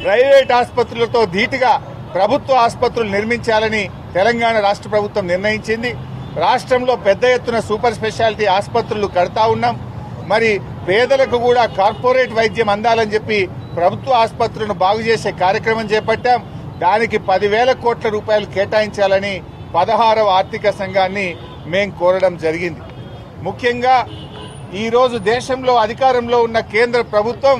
Private ఆసుపత్రులతో ధీటుగా ప్రభుత్వ ఆసుపత్రులు నిర్మించాలని తెలంగాణ రాష్ట్ర ప్రభుత్వం నిర్ణయించింది. రాష్ట్రంలో పెద్ద ఎత్తున సూపర్ స్పెషాలిటీ ఆసుపత్రులు కడతా ఉన్నాం. మరి పేదలకు కూడా కార్పొరేట్ వైద్యం అందాలని చెప్పి ప్రభుత్వ ఆసుపత్రులను బాగు చేసే కార్యక్రమం చేపట్టాం. దానికి 10,000 కోట్ల రూపాయలు కేటాయించాలని 16వ ఆర్థిక సంఘాన్ని మేం కోరడం జరిగింది. ముఖ్యంగా ఈరోజు దేశంలో అధికారంలో ఉన్న కేంద్ర ప్రభుత్వం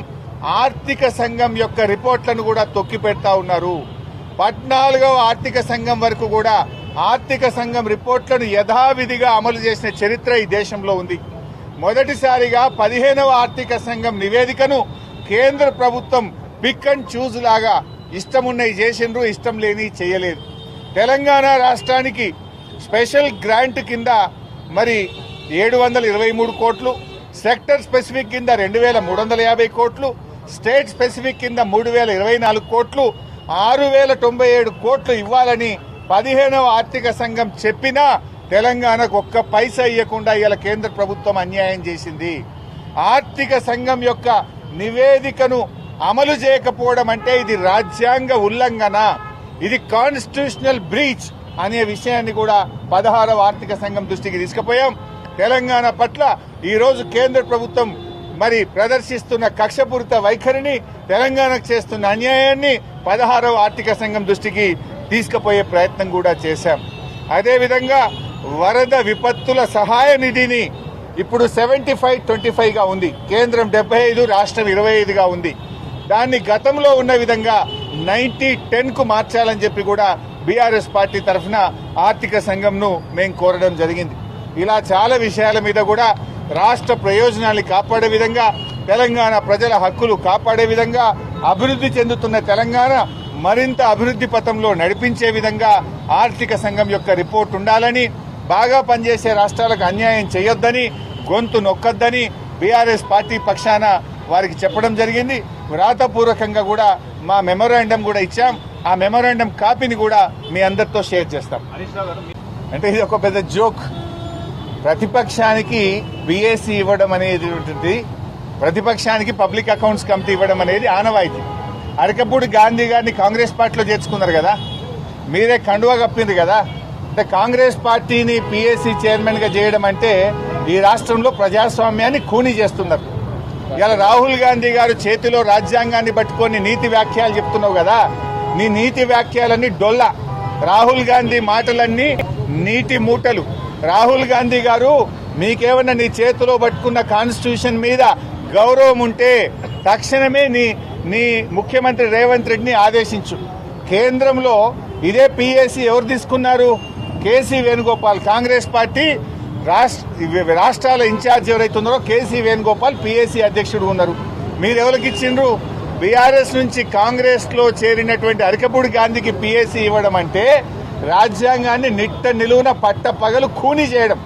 ఆర్థిక సంఘం యొక్క రిపోర్ట్లను కూడా తొక్కిపెడతా ఉన్నారు. 14వ ఆర్థిక సంఘం వరకు కూడా ఆర్థిక సంఘం రిపోర్ట్లను యథావిధిగా అమలు చేసిన చరిత్ర ఈ దేశంలో ఉంది. మొదటిసారిగా 15వ ఆర్థిక సంఘం నివేదికను కేంద్ర ప్రభుత్వం పిక్ అండ్ చూజ్ లాగా ఇష్టమున్నవి చేసిండ్రు, ఇష్టం లేని చేయలేదు. తెలంగాణ రాష్ట్రానికి స్పెషల్ గ్రాంట్ కింద మరి 723 కోట్లు, సెక్టర్ స్పెసిఫిక్ కింద 2,350 కోట్లు, స్టేట్ స్పెసిఫిక్ కింద 3,024 కోట్లు, 6,097 కోట్లు ఇవ్వాలని 15వ ఆర్థిక సంఘం చెప్పినా తెలంగాణకు ఒక్క పైసా ఇవ్వకుండా ఇవాళ కేంద్ర ప్రభుత్వం అన్యాయం చేసింది. ఆర్థిక సంఘం యొక్క నివేదికను అమలు చేయకపోవడం అంటే ఇది రాజ్యాంగ ఉల్లంఘన, ఇది కాన్స్టిట్యూషనల్ బ్రీచ్ అనే విషయాన్ని కూడా 16వ ఆర్థిక సంఘం దృష్టికి తీసుకుపోయాం. తెలంగాణ పట్ల ఈరోజు కేంద్ర ప్రభుత్వం మరి ప్రదర్శిస్తున్న కక్షపూరిత వైఖరిని, తెలంగాణకు చేస్తున్న అన్యాయాన్ని 16వ ఆర్థిక సంఘం దృష్టికి తీసుకుపోయే ప్రయత్నం కూడా చేశాం. అదేవిధంగా వరద విపత్తుల సహాయ నిధిని ఇప్పుడు 75-25గా ఉంది. కేంద్రం 75, రాష్ట్రం 25గా ఉంది. దాన్ని గతంలో ఉన్న విధంగా 90-10కు మార్చాలని చెప్పి కూడా బీఆర్ఎస్ పార్టీ తరఫున ఆర్థిక సంఘంను మేము కోరడం జరిగింది. ఇలా చాలా విషయాల మీద కూడా రాష్ట్ర ప్రయోజనాలు కాపాడే విధంగా, తెలంగాణ ప్రజల హక్కులు కాపాడే విధంగా, అభివృద్ధి చెందుతున్న తెలంగాణ మరింత అభివృద్ధి పథంలో నడిపించే విధంగా ఆర్థిక సంఘం యొక్క రిపోర్ట్ ఉండాలని, బాగా పనిచేసే రాష్ట్రాలకు అన్యాయం చేయొద్దని, గొంతు నొక్కొద్దని బీఆర్ఎస్ పార్టీ పక్షాన వారికి చెప్పడం జరిగింది. వ్రాతపూర్వకంగా కూడా మా మెమోరాండం కూడా ఇచ్చాం. ఆ మెమోరాండం కాపీని కూడా మీ అందరితో షేర్ చేస్తాం. అంటే ఇది ఒక పెద్ద జోక్. ప్రతిపక్షానికి బీఏసీ ఇవ్వడం అనేది ఉంటుంది, ప్రతిపక్షానికి పబ్లిక్ అకౌంట్స్ కమిటీ ఇవ్వడం అనేది ఆనవాయితీ. అరకపూడి గాంధీ గారిని కాంగ్రెస్ పార్టీలో చేర్చుకున్నారు కదా, మీరే కండువా కప్పింది కదా. అంటే కాంగ్రెస్ పార్టీని పీఏసీ చైర్మన్ గా చేయడం అంటే ఈ రాష్ట్రంలో ప్రజాస్వామ్యాన్ని ఖూనీ చేస్తున్నారు. ఇలా రాహుల్ గాంధీ గారు చేతిలో రాజ్యాంగాన్ని పట్టుకొని నీతి వ్యాఖ్యలు చెప్తున్నావు కదా, నీ నీతి వ్యాఖ్యలన్నీ డొల్ల. రాహుల్ గాంధీ మాటలన్నీ నీటి మూటలు. రాహుల్ గాంధీ గారు, మీకేమన్నా నీ చేతిలో పట్టుకున్న కాన్స్టిట్యూషన్ మీద గౌరవం ఉంటే తక్షణమే నీ ముఖ్యమంత్రి రేవంత్ రెడ్డిని ఆదేశించు. కేంద్రంలో ఇదే పీఏసీ ఎవరు తీసుకున్నారు? కేసీ వేణుగోపాల్. కాంగ్రెస్ పార్టీ రాష్ట్రాల ఇన్ఛార్జ్ ఎవరైతే ఉన్నారో కేసీ వేణుగోపాల్ పీఏసీ అధ్యక్షుడు ఉన్నారు. మీరు ఎవరికి ఇచ్చిండ్రు? బీఆర్ఎస్ నుంచి కాంగ్రెస్ లో చేరినటువంటి అరకపూడి గాంధీకి పీఏసీ ఇవ్వడం అంటే రాజ్యాంగాన్ని నిట్ట నిలువున పట్ట పగలు ఖూనీ చేయడం.